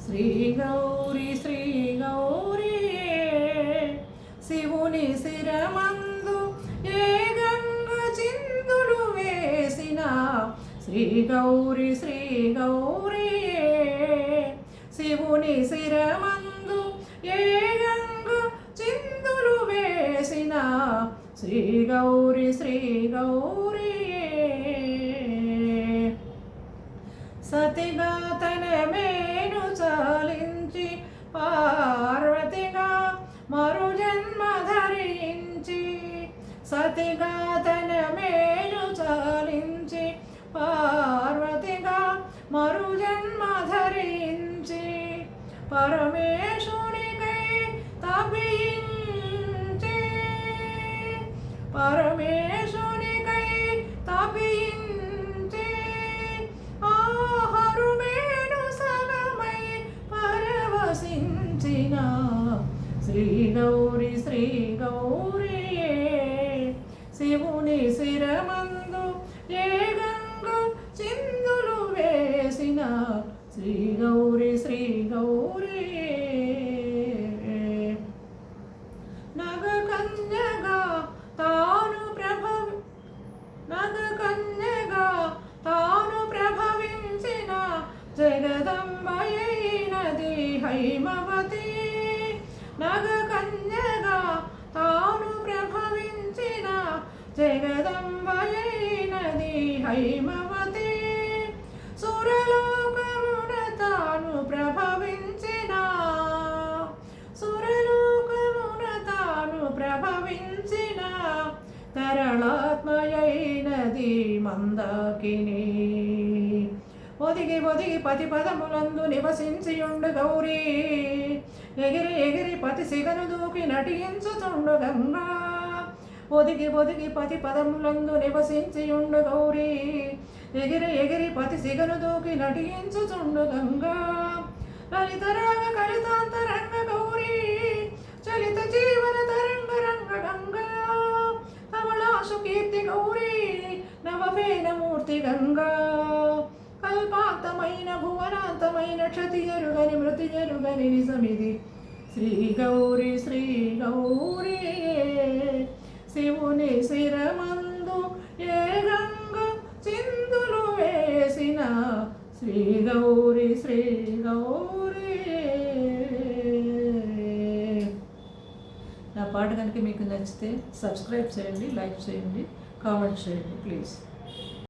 శ్రీ గౌరీ శివుని శిరమందు ఏ గంగ చిందులు వేసిన శ్రీ గౌరీ శివుని శిరమందు ఏ గంగ చిందులు వేసిన శ్రీ గౌరీ సతిగా తన మేను చాలించి పార్వతిగా మరు జన్మ ధరించి సతిగా తన మేను చాలించి పార్వతిగా మరు జన్మ ధరించి పరమేశునికై తపించి పరమేశునికై తపించి ఆహరుమేను సగమై పరవశించిన శ్రీ గౌరీ శివుని శిరమందు ఏ గంగ చిందులు వేసిన శ్రీ గౌరీ నగకన్యగా తాను ప్రభవించిన జగదంబయైనది హైమవతి నగకన్యగా తాను ప్రభవించిన జగదంబయైనది హైమవతి సురలోకమున తాను ప్రభవించిన తరళాత్మయైనది మందాకిని ఒదిగి పతి పదములందు నివసించియుండు గౌరీ ఎగిరి పతి సిగను దూకి నటించుచుండు గంగా ఒదిగి పతి పదములందు నివసించియుండు గౌరీ ఎగిరి పతి సిగను దూకి నటించుచుండు గంగా లలితరాగ కలితాంతరంగ గౌరీ చలిత జీవన తరంగ రంగ గంగా కమలాసు కీర్తి గౌరీ నవవేదమూర్తి గంగా కల్పాంతమైన భువనాంతమైన క్షతి ఎరుగని మృతి ఎరుగని నిజమిది శ్రీ గౌరీ శివుని శిరమందు ఏ గంగ చిందులు వేసిన శ్రీ గౌరీ నా పాట కనుక మీకు నచ్చితే సబ్స్క్రైబ్ చేయండి, లైక్ చేయండి, కామెంట్ చేయండి ప్లీజ్.